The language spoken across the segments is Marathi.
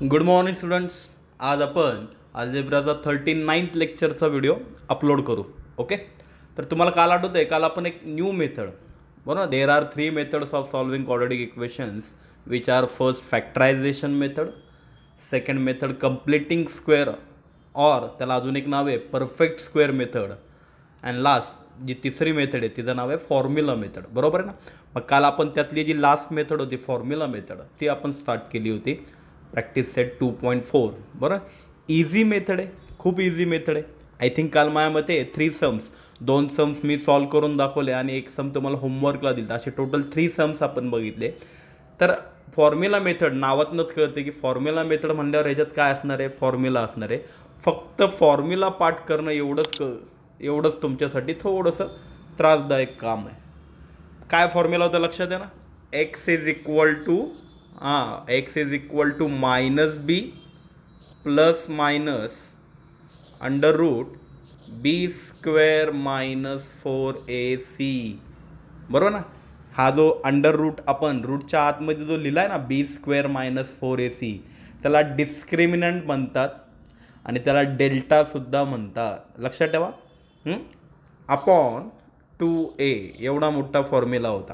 Good morning students. आज आपण अल्जेब्राचा 39th लेक्चरचा व्हिडिओ अपलोड करू. ओके, तर तुम्हाला काल आठवतं आहे, काल आपण एक न्यू मेथड, बरोबर, there are 3 methods of solving quadratic equations which are first factorisation method, second method completing square, और त्याला अजून एक नाव आहे perfect square method, and last जी तिसरी मेथड आहे तिचं नाव आहे फॉर्म्युला मेथड. बरोबर आहे ना. मग काल आपण त्यातली जी लास्ट मेथड होती फॉर्म्युला मेथड ती आपण स्टार्ट केली होती. Practice set 2.4. बरं, इझी मेथड आहे, खूप इझी मेथड आहे. आय थिंक काल माझ्या मते 3 सम्स, 2 सम्स मी सॉल्व करून दाखवले आणि एक सम तुम्हाला होमवर्कला दिला, असे टोटल 3 सम्स आपण बघितले. तर फॉर्म्युला मेथड नावातनंच कळते की फॉर्म्युला मेथड म्हणल्यावर ह्याच्यात काय असणार आहे, फॉर्म्युला असणार आहे. फक्त फॉर्म्युला पाठ करणं एवढंच तुमच्यासाठी थोडंसं त्रासदायक काम आहे. काय फॉर्म्युला होता लक्षात आहे ना. X is equal to minus b plus minus under root b square minus 4ac. बरोबर ना. हा जो अंडर रूट आपण रूटच्या आतमध्ये जो लिहिला आहे ना बी स्क्वेअर मायनस 4ac, त्याला डिस्क्रिमिनंट म्हणतात आणि त्याला डेल्टासुद्धा म्हणतात. लक्षात ठेवा. अपॉन 2a एवढा मोठा फॉर्म्युला होता.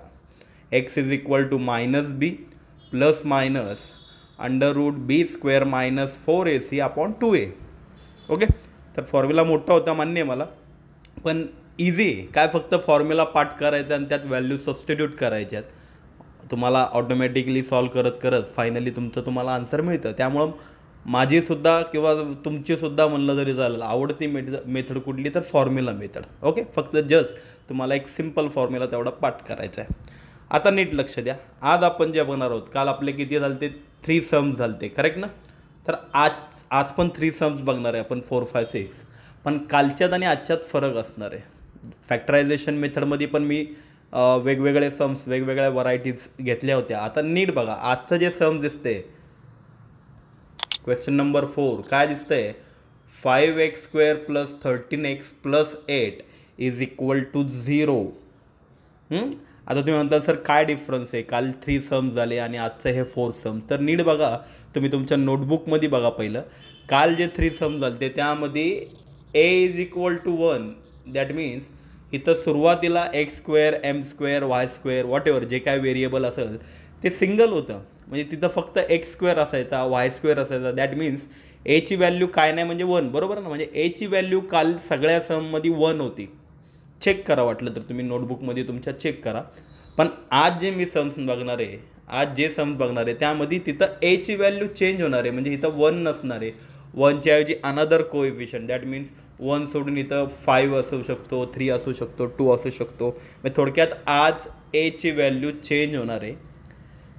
X is equal to minus b plus minus under root b square minus 4ac upon 2a. Okay, तर फॉर्म्युला मोठा होता मान्य आहे मला, पण इझी काय, फक्त फॉर्म्युला पाठ करायचा आणि त्यात व्हॅल्यू सबस्टिट्यूट करायच्यात. तुम्हाला ऑटोमॅटिकली सॉल्व करत करत फायनली तुम्हाला आन्सर मिळतं. त्यामुळं माझीसुद्धा किंवा तुमचीसुद्धा म्हणलं जरी झालं आवडती मेथड कुठली तर फॉर्म्युला मेथड. ओके, फक्त जस्ट तुम्हाला एक सिम्पल फॉर्म्युला तेवढा पाठ करायचा आहे. आता नीट लक्ष द्या. आज आपण जे बघणार आहोत, काल आपले किती झालते, 3 सम्स झालते, करेक्ट ना. तर आज पण 3 सम्स बघणार आहे आपण, 4, 5, 6. पण कालच्यात आणि आजच्यात फरक असणार आहे. फॅक्टरायझेशन मेथडमध्ये पण मी वेगवेगळे सम्स, वेगवेगळ्या व्हरायटीज घेतल्या होत्या. आता नीट बघा, आजचं जे सम दिसते, क्वेश्चन नंबर 4 काय दिसतंय, 5x² plus 13x plus 8 is equal to 0. आता तुम्ही म्हणता सर काय डिफरन्स आहे, काल 3 सम्स झाले आणि आजचं हे 4 सम्स. तर नीट बघा, तुम्ही तुमच्या नोटबुकमध्ये बघा. पहिलं काल जे 3 सम्स झाले त्यामध्ये a is equal to 1, that means इथं सुरुवातीला x² m² y² what ever जे काय व्हेरिएबल असेल ते सिंगल होतं, म्हणजे तिथं फक्त x² असायचा, y² असायचा. दॅट मीन्स एची व्हॅल्यू काय नाही म्हणजे 1. बरोबर ना. म्हणजे एची व्हॅल्यू काल सगळ्या सममध्ये 1 होती. चेक करा, वाटलं तर तुम्ही नोटबुकमध्ये तुमच्या चेक करा. पण आज जे मी सम्स बघणार आहे, त्यामध्ये तिथं एची व्हॅल्यू चेंज होणार आहे. म्हणजे इथं 1 नसणार आहे, 1च्या ऐवजी अनदर कोएफिशियंट. दॅट मीन्स 1 सोडून इथं 5 असू शकतो, 3 असू शकतो, 2 असू शकतो. म्हणजे थोडक्यात आज एची व्हॅल्यू चेंज होणार आहे.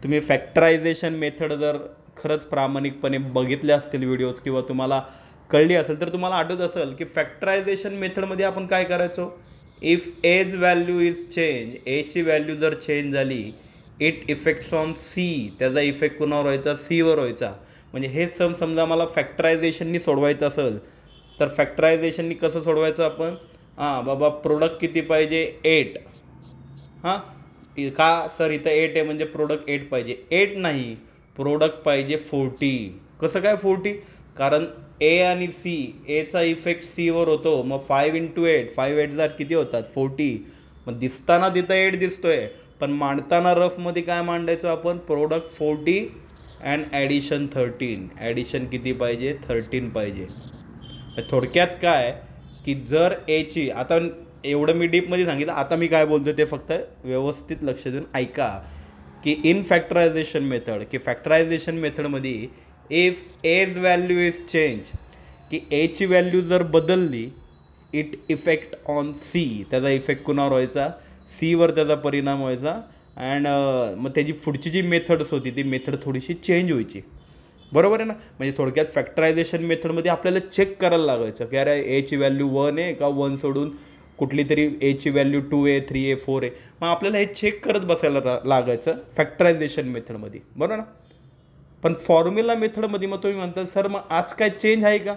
तुम्ही फॅक्टरायझेशन मेथड जर खरंच प्रामाणिकपणे बघितले असतील व्हिडिओज किंवा तुम्हाला कळली असेल तर तुम्हाला आठवत असेल की फॅक्टरायझेशन मेथडमध्ये आपण काय करायचो, if a's value is change, एची व्हॅल्यू जर चेंज झाली, इट इफेक्ट्स ऑन सी, त्याचा इफेक्ट कुणावर व्हायचा, सीवर व्हायचा. म्हणजे हे सम समजा मला फॅक्टरायझेशननी सोडवायचं असेल तर फॅक्टरायझेशननी कसं सोडवायचं आपण, बाबा प्रोडक्ट किती पाहिजे, 8. का सर इथं 8 आहे म्हणजे प्रोडक्ट 8 पाहिजे, 8 नाही, प्रोडक्ट पाहिजे 40. कसं काय 40, कारण ए आणि सी, एचा इफेक्ट सीवर होतो. मग 5 × 8, 5 8 किती होतात 40. मग दिसताना तिथं 8 दिसतोय, पण मांडताना रफमध्ये काय मांडायचो आपण, प्रोडक्ट 40 अँड ॲडिशन 13. ॲडिशन किती पाहिजे, 13 पाहिजे. थोडक्यात काय की जर एची, आता एवढं मी डीपमध्ये सांगितलं, आता मी काय बोलतो ते फक्त व्यवस्थित लक्ष देऊन ऐका की इन फॅक्टरायझेशन मेथड, की फॅक्टरायझेशन मेथडमध्ये if a's value is change, की एची व्हॅल्यू जर बदलली, इट इफेक्ट ऑन सी, त्याचा इफेक्ट कुणावर व्हायचा, सीवर त्याचा परिणाम व्हायचा. अँड मग त्याची पुढची जी मेथड्स होती ती मेथड थोडीशी चेंज व्हायची. बरोबर आहे ना. म्हणजे थोडक्यात फॅक्टरायझेशन मेथडमध्ये आपल्याला चेक करायला लागायचं की अरे एची व्हॅल्यू 1 आहे का, 1 सोडून कुठली तरी एची व्हॅल्यू 2 3 4 आहे. मग आपल्याला हे चेक करत बसायला लागायचं फॅक्टरायझेशन मेथडमध्ये. बरोबर ना. पण फॉर्म्युला मेथडमध्ये मग तुम्ही म्हणता सर मग आज काय चेंज आहे का,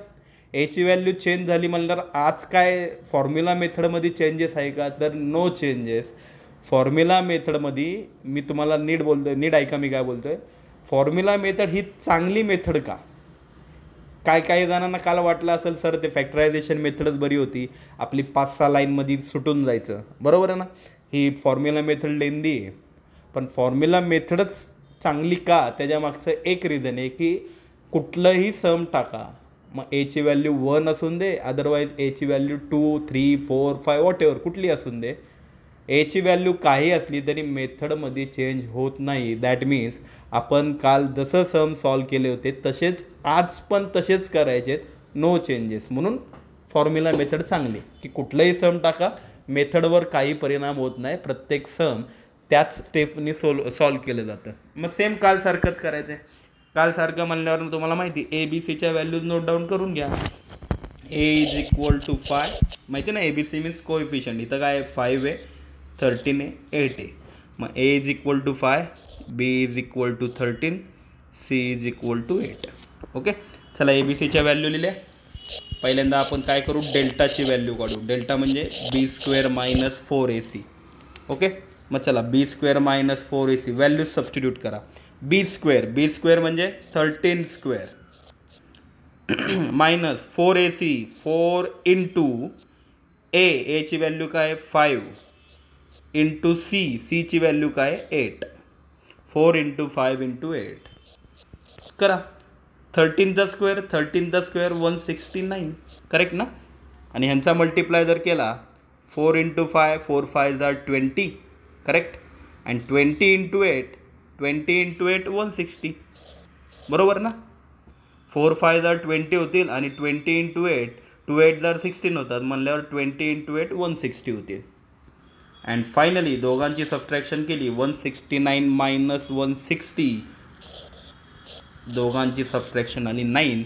एची व्हॅल्यू चेंज झाली म्हणल्यावर आज काय फॉर्म्युला मेथडमध्ये चेंजेस आहे का, तर नो चेंजेस. फॉर्म्युला मेथडमध्ये मी तुम्हाला नीट बोलतोय, नीट ऐका मी काय बोलतोय. फॉर्म्युला मेथड ही चांगली मेथड का? काही जणांना काल वाटलं असेल सर ते फॅक्टरायझेशन मेथडच बरी होती, आपली 5-6 लाईनमध्ये सुटून जायचं, बरोबर आहे ना. ही फॉर्म्युला मेथड लेंदी आहे, पण फॉर्म्युला मेथडच चांगली का त्याच्या मागचं एक रिझन आहे की कुठलंही सम टाका, मग एची व्हॅल्यू 1 असून दे, अदरवाईज एची व्हॅल्यू 2, 3, 4, 5 वॉटेवर कुठली असून दे, एची व्हॅल्यू काही असली तरी मेथडमध्ये चेंज होत नाही. दॅट मीन्स आपण काल जसं सम सॉल्व केले होते तसेच आज पण तसेच करायचे, नो चेंजेस. म्हणून फॉर्म्युला मेथड चांगली की कुठलंही सम टाका, मेथडवर काही परिणाम होत नाही, प्रत्येक सम त्याच स्टेपनी सॉल्व केलं जातं. मग सेम कालसारखंच करायचं आहे. कालसारखं म्हणल्यावर तुम्हाला माहिती ए बी सीच्या व्हॅल्यूज नोट डाऊन करून घ्या. ए इज इक्वल टू 5 माहिती ना, a b c means coefficient. इथं काय 5 आहे, 13 आहे, 8 आहे. मग a is equal to 5, b is equal to 13, c is equal to 8. Okay, चला ए बी सीच्या व्हॅल्यू लिहिल्या. पहिल्यांदा आपण काय करू, डेल्टाची व्हॅल्यू काढू. डेल्टा म्हणजे बी स्क्वेअर मायनस 4ac. ओके, मग चला b square minus 4ac value substitute करा. बी स्क्वेअर म्हणजे 13 स्क्वेअर मायनस 4ac 4 इंटू एची व्हॅल्यू काय 5 इंटू सीची व्हॅल्यू काय 8. 4 इंटू 5 इंटू 8 करा. 13चा स्क्वेअर 169, करेक्ट ना. आणि ह्यांचा मल्टिप्लाय जर केला 4 इंटू 5 4 5 20, करेक्ट. आणि 20 इंटू 8 160, बरोबर ना. 4 5 20 होतील आणि 20 इंटू 8 2 8 16 होतात, म्हणल्यावर 20 इंटू 8 160 होतील. अँड फायनली दोघांची सबट्रॅक्शन केली, 169 मायनस 160, दोघांची सबट्रॅक्शन आली 9.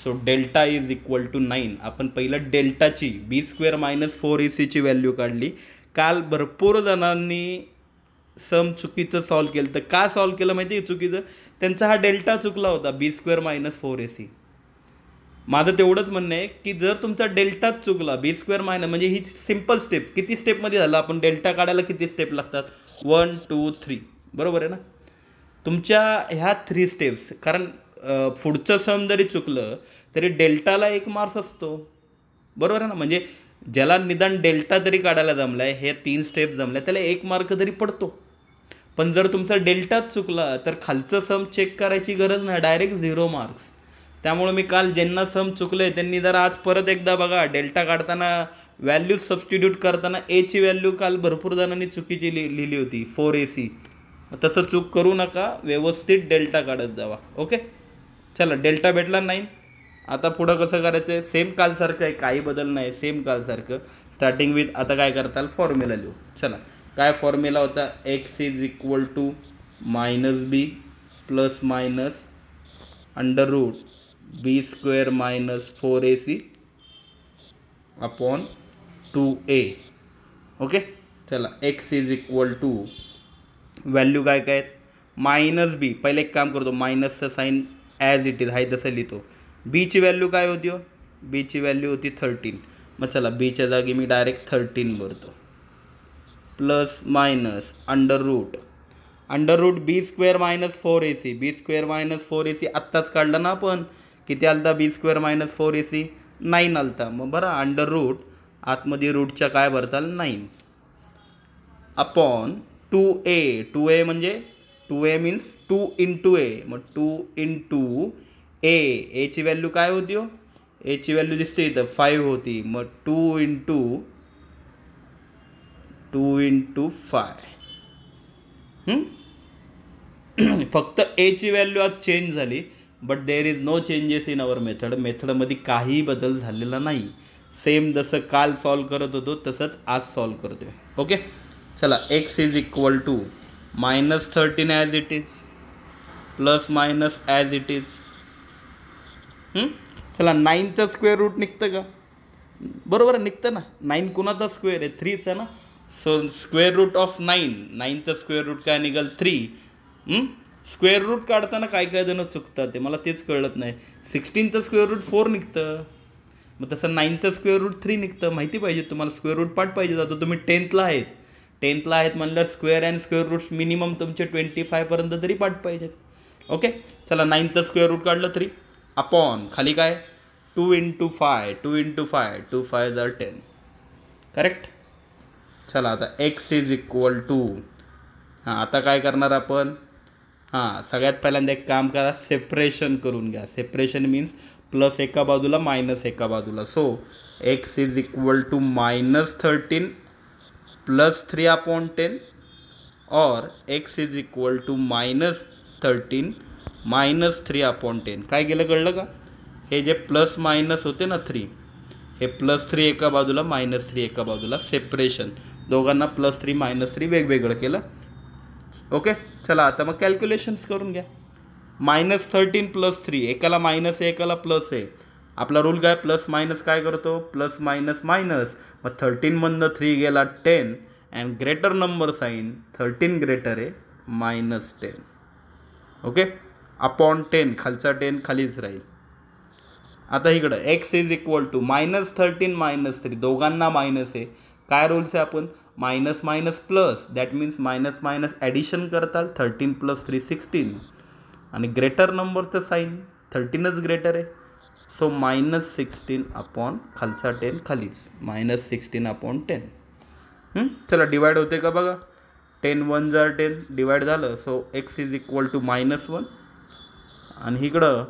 So delta is equal to 9. आपण पहिलं डेल्टाची B square minus 4ac value काढली. काल भरपूर जणांनी सम चुकीचं सॉल्व केलं. तर का सॉल्व केलं माहिती आहे चुकीचं? त्यांचा हा डेल्टा चुकला होता, बी स्क्वेअर मायनस 4ac. माझं तेवढंच म्हणणं आहे की जर तुमचा डेल्टाच चुकला, बी स्क्वेअर मायनस म्हणजे ही सिम्पल स्टेप, किती स्टेपमध्ये झालं, आपण डेल्टा काढायला किती स्टेप लागतात, 1 2 3, बरोबर आहे ना. तुमच्या ह्या 3 स्टेप्स, कारण पुढचं सम जरी चुकलं तरी डेल्टाला 1 मार्क्स असतो, बरोबर आहे ना. म्हणजे ज्याला निदान डेल्टा तरी काढायला जमला आहे, हे 3 स्टेप जमल्या, त्याला 1 मार्क तरी पडतो. पण जर तुमचा डेल्टाच चुकला तर खालचं सम चेक करायची गरज नाही, डायरेक्ट 0 मार्क्स. त्यामुळे मी काल ज्यांना सम चुकले त्यांनी जर आज परत एकदा बघा, डेल्टा काढताना व्हॅल्यू सबस्टिट्यूट करताना एची व्हॅल्यू काल भरपूर जणांनी चुकीची लिहिली होती 4ac. तसं चूक करू नका, व्यवस्थित डेल्टा काढत जावा. ओके, चला डेल्टा भेटला 9. आता पुढं कसं करायचं आहे, सेम कालसारखं आहे, काही बदल नाही, सेम कालसारखं. स्टार्टिंग विथ आता काय करताल, फॉर्म्युला लिहू. चला, काय फॉर्म्युला होता, x is equal to minus b plus minus under root b square minus 4ac upon 2a. Okay, चला x is equal to value काय काय मायनस बी. पहिले एक काम करतो, मायनसचं साईन ॲज इट इज आहे तसं लिहितो. बीची व्हॅल्यू काय होती हो, बीची व्हॅल्यू होती 13. मग चला बीच्या जागी मी डायरेक्ट 13 भरतो, plus minus under root b square minus 4ac. बी स्क्वेअर मायनस 4ac आत्ताच काढलं ना आपण, किती आलता बी स्क्वेअर मायनस 4ac 9 आलता. मग बरं अंडर रूट आतमध्ये रूटच्या काय भरताल 9 अपॉन 2a म्हणजे 2a मीन्स 2 इंटू ए. मग 2 इंटू एची व्हॅल्यू काय होती हो, एची व्हॅल्यू दिसते इथं 5 होती. मग 2 इंटू 5. फक्त एची व्हॅल्यू आज चेंज झाली, but there is no changes in our method. मेथडमध्ये काही बदल झालेला नाही, सेम जसं काल सॉल्व करत होतो तसंच आज सॉल्व करतोय. ओके, चला x is equal to minus 13 as it is plus minus as it is. चला 9चं स्क्वेअर रूट निघतं का, बरोबर निघतं ना. 9 कुणाचा स्क्वेअर आहे, 3चा ना. सो स्क्वेअर रूट ऑफ 9चं स्क्वेअर रूट काय निघाल 3. स्क्वेअर रूट काढताना काय जण चुकतात, ते मला तेच कळत नाही. 16चं स्क्वेअर रूट 4 निघतं, मग तसं 9चं स्क्वेअर रूट 3 निघतं. माहिती पाहिजे तुम्हाला, स्क्वेअर रूट पाठ पाहिजे. आता तुम्ही 10thला आहेत म्हणल्यावर square and square roots minimum तुमचे 25 पर्यंत तरी पाठ पाहिजेत. ओके, चला 9चं स्क्वेअर रूट काढलं 3 अपॉन खाली काय 2 × 5 2 × 5 2 5 are 10 करेक्ट. चला आता x इज इक्वल टू आता काय करणार आपण सगळ्यात पहिल्यांदा एक काम करा, सेपरेशन करून घ्या. सेपरेशन मीन्स प्लस एका बाजूला मायनस एका बाजूला. So x is equal to -13 प्लस 3/10 or x is equal to -13 -3/10. काय गेलं कळलं का? हे जे प्लस मायनस होते ना 3, हे +3 एका बाजूला -3 एका बाजूला, सेपरेशन. दोघांना +3 -3 वेगवेगळं केलं. ओके, चला आता मग कॅल्क्युलेशन्स करून घ्या. -13 + 3 एकाला मायनस आहे एकाला प्लस आहे. आपला रूल काय, प्लस मायनस काय करतो, प्लस मायनस मायनस. मग 13 मधनं 3 गेला 10 and greater number sign 13 greater आहे -10. ओके, अपॉन 10 खालचा 10 खालीच राहील. आता इकडं x इज इक्वल टू -13 -3 दोघांना मायनस आहे. काय रूल्स आहे आपण, minus minus plus, that means minus minus addition करताल. 13 + 3 16 आणि ग्रेटर नंबरचं साईन 13च ग्रेटर आहे. सो -16 अपॉन खालचा 10 खालीच -16/10. चला डिवाइड होते का बघा, 10 1 जार 10 डिवाइड झालं. So x is equal to -1 आणि इकडं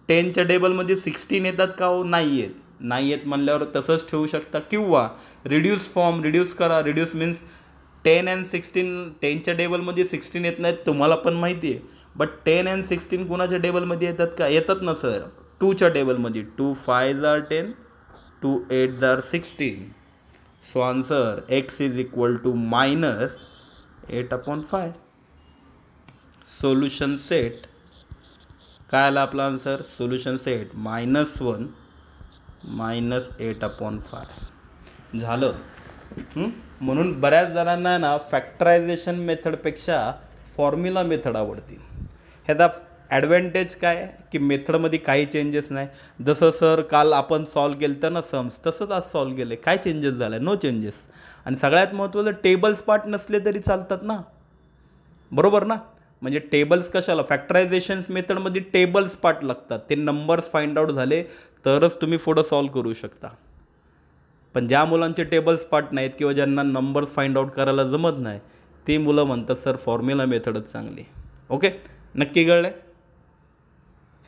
10च्या टेबलमध्ये 16 येतात का हो, नाही येत. नाही येत म्हणल्यावर तसंच ठेवू शकता किंवा रिड्यूस फॉर्म, रिड्यूस करा. रिड्यूस मीन्स 10 and 16 10च्या टेबलमध्ये 16 येत नाहीत तुम्हाला पण माहिती आहे. बट 10 and 16 कुणाच्या टेबलमध्ये येतात का, येतात ना सर, 2च्या टेबलमध्ये. 2 5 are 10 2 8 are 16. So answer x is equal to -8/5. Solution set काय आला आपला आन्सर, सोल्युशन सेट -1 -8/5 झालं. म्हणून बऱ्याच जणांना ना फॅक्टरायझेशन मेथडपेक्षा फॉर्म्युला मेथड आवडते. ह्याचा ॲडव्हान्टेज काय की मेथडमध्ये काही चेंजेस नाही. जसं सर काल आपण सॉल्व केलं तर ना सम्स, तसंच आज सॉल्व केलं. काय चेंजेस झाले, नो चेंजेस. आणि सगळ्यात महत्त्वाचं टेबल्स पार्ट नसले तरी चालतात ना, बरोबर ना. म्हणजे टेबल्स कशाला, फॅक्टरायझेशन्स मेथडमध्ये टेबल्स पार्ट लागतात. ते नंबर्स फाइंड आउट झाले तरच तुम्ही पुढं सॉल्व करू शकता. पण ज्या मुलांचे टेबल्स पार्ट नाहीत किंवा ज्यांना नंबर्स फाइंड आउट करायला जमत नाही, ते मुलं म्हणतात सर फॉर्म्युला मेथडच चांगली. ओके, नक्की कळलं.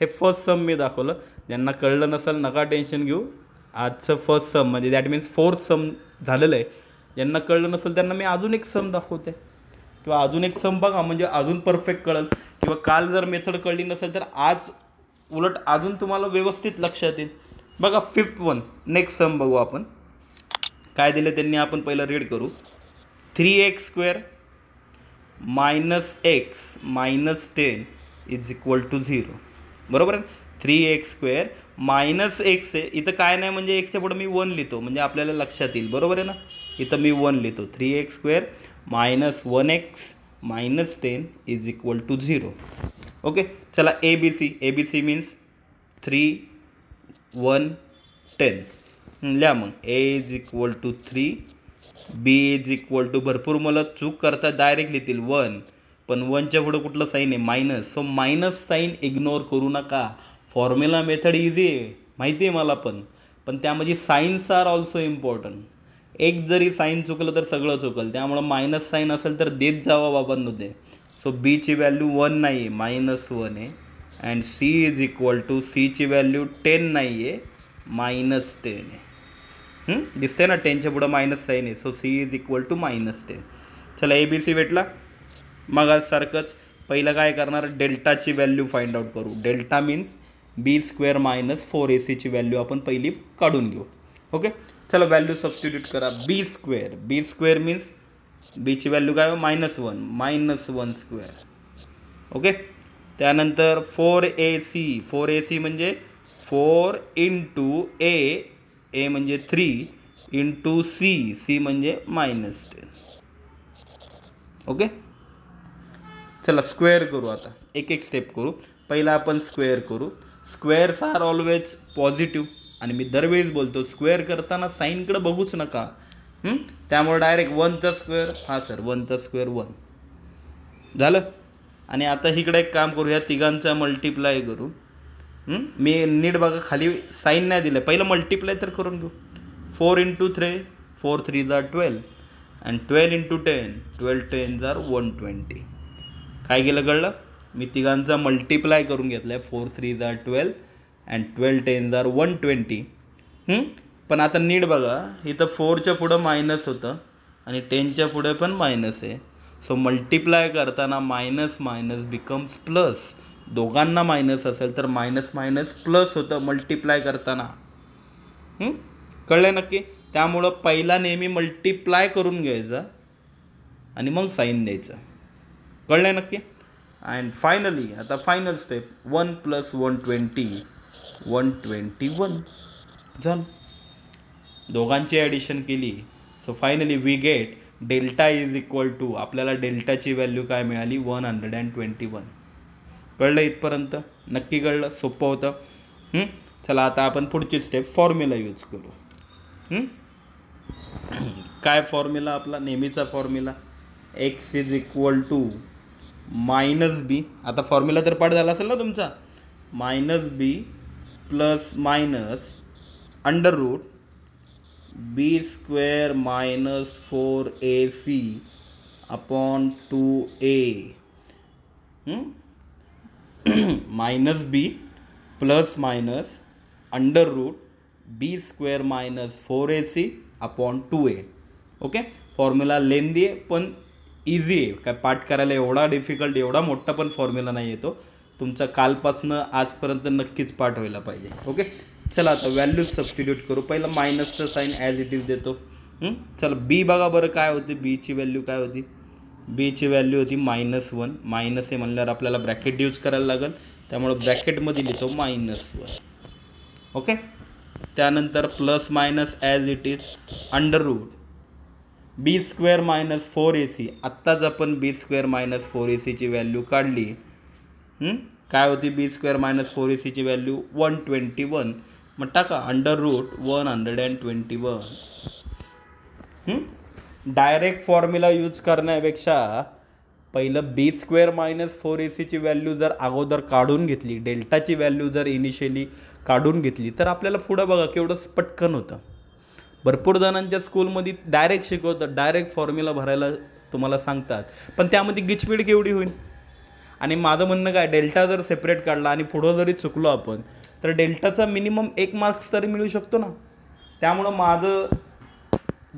हे फर्स्ट सम मी दाखवलं. ज्यांना कळलं नसेल नका टेन्शन घेऊ. आजचं फर्स्ट सम म्हणजे दॅट मीन्स 4th सम झालेलं आहे. ज्यांना कळलं नसेल त्यांना मी अजून एक सम दाखवते किंवा अजून एक सम बघा, म्हणजे अजून परफेक्ट कळेल. किंवा काल जर मेथड कळली नसेल तर आज उलट अजून तुम्हाला व्यवस्थित लक्षात येईल. बघा 5th वन, नेक्स्ट सम बघू आपण काय दिले त्यांनी. आपण पहिलं रीड करू. 3x² - x - 10 is equal to 0. बरोबर आहे. 3x² - x आहे. इथं काय नाही म्हणजे एक्सच्या पुढे मी 1 लिहितो म्हणजे आपल्याला लक्षात येईल. बरोबर आहे ना. इथं मी 1 लिहितो. 3x² - 1x - 10 is equal to 0. Okay, चला ABC मीन्स 3 1 10 लिहा. मग A is equal to 3, B is equal to, भरपूर मुलं चूक करतात डायरेक्ट लिहितील 1, पण 1च्या पुढं कुठलं साईन आहे, minus. So minus sign ignore करू नका. फॉर्म्युला मेथड इझी आहे माहिती आहे मला, पण त्यामध्ये साईन्स आर ऑल्सो इम्पॉर्टंट. एक जरी साईन चुकलं तर सगळं चुकलं. त्यामुळं मायनस साईन असेल तर देत जावा बाबांनो ते. सो बीची व्हॅल्यू 1 नाही आहे, -1 आहे. And C is equal to, Cची व्हॅल्यू 10 नाही आहे, -10 आहे. दिसते ना 10च्या पुढं मायनस साईन आहे. So C is equal to -10. चला ABC भेटला. मग आज सारखंच पहिलं काय करणार, डेल्टाची व्हॅल्यू फाइंड आउट करू. Delta means B² - 4AC value आपण पहिली काढून घेऊ. ओके, चला व्हॅल्यू सबस्टिट्यूट करा. B² मीन्स बीची व्हॅल्यू काय, -1 -1². ओके, त्यानंतर 4AC म्हणजे 4 × A म्हणजे 3 × C म्हणजे -10. ओके, चला स्क्वेअर करू. आता एक एक स्टेप करू. पहिला आपण स्क्वेअर करू. स्क्वेअर्स आर ऑलवेज पॉझिटिव्ह आणि मी दरवेळेस बोलतो स्क्वेअर करताना साईनकडे बघूच नका. त्यामुळे डायरेक्ट 1चा स्क्वेअर, हां सर 1चा स्क्वेअर 1 झालं. आणि आता इकडे एक काम करू, ह्या तिघांचा मल्टिप्लाय करू. मी नीट बघा खाली साईन नाही दिलं, पहिलं मल्टिप्लाय तर करून घेऊ. 4 × 3 4 3 जार 12 अँड 12 × 10 12 10 जार 120. काय केलं कळलं, मी तिघांचा मल्टिप्लाय करून घेतलाय. 4 3 जार 12 अँड 12 10 जार 120. पण आता नीट बघा, इथं 4च्या पुढं मायनस होतं आणि 10च्या पुढे पण मायनस आहे. सो मल्टिप्लाय करताना मायनस मायनस बिकम्स प्लस. दोघांना मायनस असेल तर मायनस मायनस प्लस होतं मल्टिप्लाय करताना. कळलं नक्की. त्यामुळं पहिला नेहमी मल्टिप्लाय करून घ्यायचा आणि मग साईन द्यायचं. कळलं नक्की. अँड फायनली आता फायनल स्टेप, 1 + 120 121 झालं. दोघांची ॲडिशन केली. So finally we get delta is equal to, आपल्याला डेल्टाची व्हॅल्यू काय मिळाली, 121. कळलं इथपर्यंत, नक्की कळलं, सोपं होतं. चला आता आपण पुढची स्टेप फॉर्म्युला यूज करू. काय फॉर्म्युला आपला नेहमीचा formula, x is equal to -b. आता फॉर्म्युला तर पाठ झाला असेल ना तुमचा, -b plus minus under root b² - 4ac upon 2a. -b plus minus under root b² - 4ac upon 2a. Okay. Formula lengthy आहे पण इझी आहे, काय पाठ करायला एवढा डिफिकल्ट, एवढा मोठा पण फॉर्म्युला नाही येतो. तुमचा कालपासनं आजपर्यंत नक्कीच पाठ व्हायला पाहिजे. ओके. चला आता व्हॅल्यूज सबस्टिट्यूट करू. पहिलं मायनसचं साईन ॲज इट इज देतो. चला बी बघा बरं काय होती, बीची व्हॅल्यू काय होती, बीची व्हॅल्यू होती -1. मायनस आहे म्हणल्यावर आपल्याला ब्रॅकेट यूज करायला लागेल, त्यामुळं ब्रॅकेटमध्ये लिहितो -1. ओके. त्यानंतर plus minus as it is under root b² - 4ac. आत्ताच आपण b² - 4ac ची व्हॅल्यू काढली. काय होती b² - 4ac ची व्हॅल्यू 121. मग टाका under root 121. Direct formula use करण्यापेक्षा पहिलं b² - 4ac ची व्हॅल्यू जर अगोदर काढून घेतली, डेल्टाची व्हॅल्यू जर इनिशियली काढून घेतली, तर आपल्याला पुढं बघा केवढं पटकन होतं. भरपूर जणांच्या स्कूलमध्ये डायरेक्ट शिकवतात, डायरेक्ट फॉर्म्युला भरायला तुम्हाला सांगतात, पण त्यामध्ये गिचमिड केवढी होईल. आणि माझं म्हणणं काय, डेल्टा जर सेपरेट काढला आणि पुढं जरी चुकलो आपण, तर डेल्टाचा मिनिमम 1 मार्क्स तरी मिळू शकतो ना. त्यामुळं माझं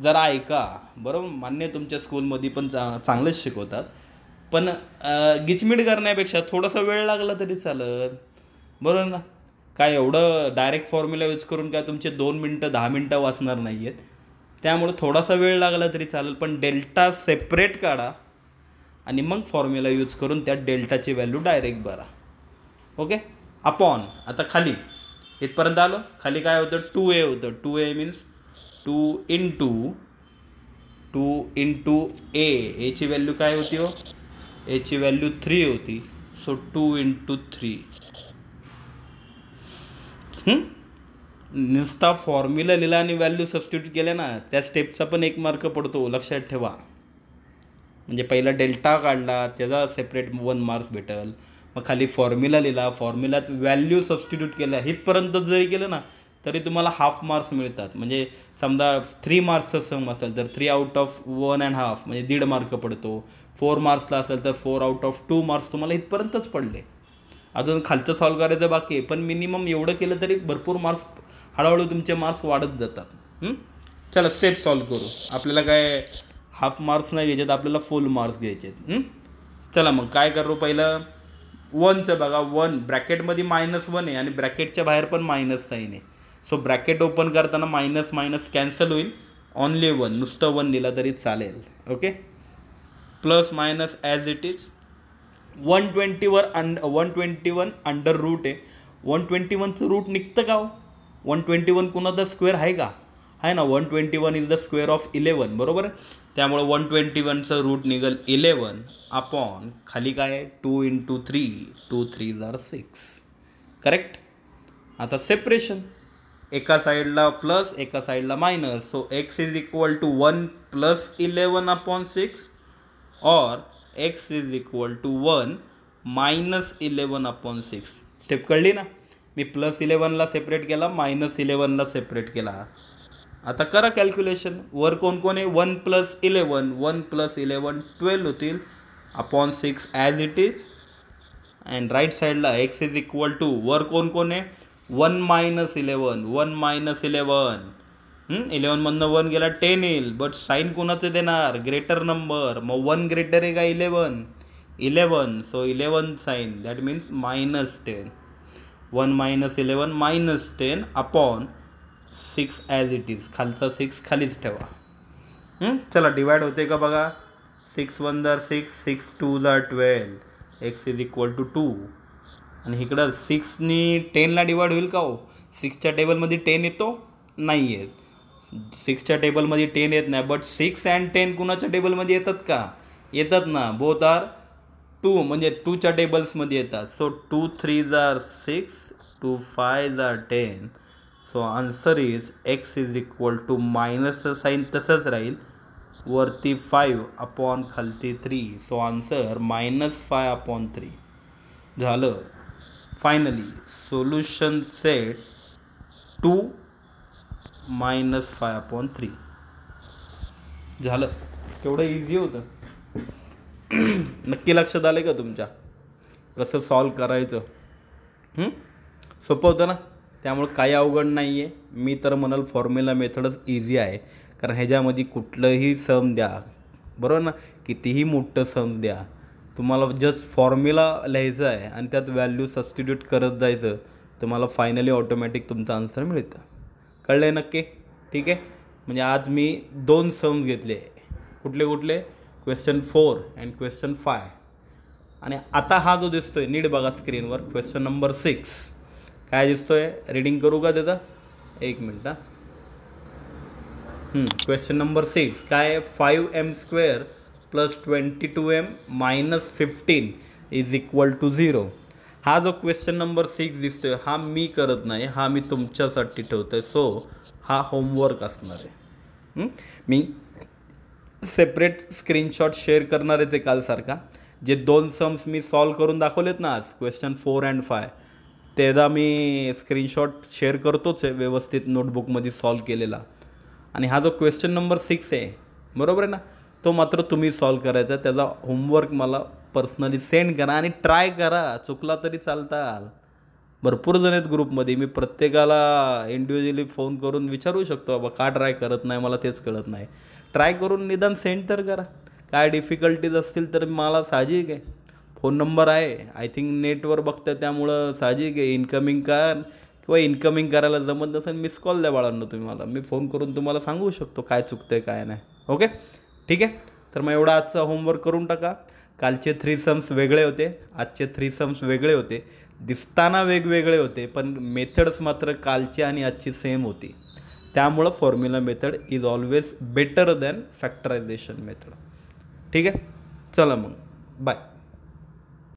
जरा ऐका, बरोबर. मान्य तुमच्या स्कूलमध्ये पण चांगलंच शिकवतात, पण गिचमिड करण्यापेक्षा थोडासा वेळ लागला तरी चालत, बरोबर ना. काय एवढं डायरेक्ट फॉर्म्युला यूज करून काय तुमचे 2 मिनटं 10 मिनटं वाचणार नाही आहेत. त्यामुळं थोडासा वेळ लागला तरी चालेल, पण डेल्टा सेपरेट काढा आणि मग फॉर्म्युला यूज करून त्यात डेल्टाची व्हॅल्यू डायरेक्ट भरा. ओके. अपॉन आता खाली इथपर्यंत आलो. खाली काय होतं, 2a होतं. 2a means 2 into a. एची व्हॅल्यू काय होती हो, एची व्हॅल्यू 3 होती. सो 2 × 3. नुसता फॉर्म्युला लिहिला आणि व्हॅल्यू सबस्टिट्यूट केल्या ना, त्या स्टेपचा पण 1 मार्क पडतो, लक्षात ठेवा. म्हणजे पहिला डेल्टा काढला त्याचा सेपरेट 1 मार्क्स भेटेल. मग खाली फॉर्म्युला लिहिला, फॉर्म्युल्यात व्हॅल्यू सबस्टिट्यूट केल्या, इथपर्यंत जरी केलं ना तरी तुम्हाला हाफ मार्क्स मिळतात. म्हणजे समजा 3 मार्क्सचं सम असेल तर 3 आउट ऑफ 1.5 म्हणजे 1.5 मार्क पडतो. 4 मार्क्सला असेल तर 4 आउट ऑफ 2 मार्क्स तुम्हाला इथपर्यंतच पडले. अजून खालचं सॉल्व करायचं बाकी आहे, पण मिनिमम एवढं केलं तरी भरपूर मार्क्स, हळूहळू तुमचे मार्क्स वाढत जातात. चला स्टेप सॉल्व करू. आपल्याला काय हाफ मार्क्स नाही घ्यायचे, आपल्याला फुल मार्क्स घ्यायचे. चला मग काय करू, पहिलं 1चं बघा. 1 ब्रॅकेटमध्ये -1 आहे आणि ब्रॅकेटच्या बाहेर पण मायनस साईन आहे. सो ब्रॅकेट ओपन करताना मायनस मायनस कॅन्सल होईल, ऑनली 1, नुसतं 1 लिहिला तरी चालेल. ओके. Plus minus as it is 121 under root आहे. 121चं रूट निघतं का हो, 121 कुणाचा स्क्वेअर आहे का, आहे ना. 121 इज द स्क्वेअर ऑफ 11, बरोबर आहे. त्यामुळे 121चं रूट निघेल 11 अपॉन खाली काय आहे 2 × 3 2 3 जार 6. करेक्ट. आता सेपरेशन, एका साईडला प्लस एका साईडला minus. So x is equal to 1 + 11 upon 6 or x is equal to 1 -11/6. Step कळली ना? मी +11ला सेपरेट केला, -11ला सेपरेट केला. आता करा कॅल्क्युलेशन. वर कोण कोण आहे? 1 + 11, 1 + 11 12 होतील upon 6 as it is. And right साईडला x इज इक्वल टू वर कोण कोण आहे? 1 - 11, 1 - 11. 11 मधनं 1 गेला 10 येईल. बट साईन कोणाचं देणार? Greater number. मग 1 ग्रेटर आहे का 11? 11. So 11 sign that means -10. 1 - 11 -10 upon 6 as it is. खालचा 6 खालीच ठेवा. चला डिवाइड होते का बघा. 6 × 1 = 6, 6 × 2 = 12. x is equal to 2. आणि इकडं 6नी 10ला डिवाइड होईल का हो? 6च्या टेबलमध्ये 10 येतो? नाही येत. 6च्या टेबलमध्ये 10 येत नाही. बट 6 अँड 10 कुणाच्या टेबलमध्ये येतात का? येतात ना. बोथ आर 2 म्हणजे 2च्या टेबल्समध्ये येतात. So 2 × 3 = 6, 2 × 5 = 10. So answer is x is equal to मायनसचं साईन तसंच राहील. वरती 5 अपॉन खालती 3. सो आन्सर -5/3 झालं. फायनली सोल्युशन सेट 2 -5/3 झालं. तेवढं इझी होतं. नक्की लक्षात आलं का तुमच्या कसं सॉल्व करायचं? सोपं होतं ना. त्यामुळे काही अवघड नाही आहे. मी तर म्हणाल फॉर्म्युला मेथडच इझी आहे. कारण ह्याच्यामध्ये कुठलंही सम द्या, बरोबर ना, कितीही मोठं सम द्या, तुम्हाला जस्ट फॉर्म्युला लिहायचं आहे आणि त्यात व्हॅल्यू सबस्टिट्यूट करत जायचं, तुम्हाला फायनली ऑटोमॅटिक तुमचं आन्सर मिळतं. कळलं आहे नक्की? ठीक आहे. म्हणजे आज मी 2 सम्स घेतले. कुठले? Question 4 and question 5. आणि आता हा जो दिसतोय नीट बघा स्क्रीनवर, क्वेश्चन नंबर 6 काय दिसतोय? रीडिंग करू का त्याचा? एक मिनट. क्वेश्चन नंबर 6 काय? 5m² + 22m - 15 is equal to 0. हा जो क्वेश्चन नंबर 6 दिसतोय हा मी करत नाही, हा मी तुमच्यासाठी ठेवतोय. सो हा होमवर्क असणार आहे. मी सेपरेट स्क्रीनशॉट शेअर करणारच आहे कालसारखा. जे 2 सम्स मी सॉल्व करून दाखवलेत ना आज, क्वेश्चन 4 अँड 5, त्याचा मी स्क्रीनशॉट शेअर करतोच आहे व्यवस्थित नोटबुकमध्ये सॉल्व केलेला. आणि हा जो क्वेश्चन नंबर 6 आहे, बरोबर आहे ना, तो मात्र तुम्ही सॉल्व करायचा. त्याचा होमवर्क मला पर्सनली सेंड करा आणि ट्राय करा. चुकला तरी चालताल. भरपूर जण आहेत ग्रुपमध्ये. मी प्रत्येकाला इंडिव्हिज्युअली फोन करून विचारू शकतो, बाबा का ट्राय करत नाही, मला तेच कळत नाही. ट्राय करून निदान सेंड तर करा. काय डिफिकल्टीज असतील तर मला साहजिक आहे, फोन नंबर आहे. आय थिंक नेटवर बघतं त्यामुळं साहजिक आहे. इन्कमिंग किंवा इन्कमिंग करायला जमत नसेल, मिस कॉल द्या बाळांनो तुम्ही मला. मी फोन करून तुम्हाला सांगू शकतो काय चुकतंय काय नाही. ओके ठीक आहे. तर मग एवढा आजचा होमवर्क करून टाका. कालचे 3 सम्स वेगळे होते, आजचे 3 सम्स वेगळे होते, दिसताना वेगवेगळे होते, पण मेथड्स मात्र कालची आणि आजची सेम होती. त्यामुळं formula method is always better than factorisation method. ठीक आहे. चला मग बाय.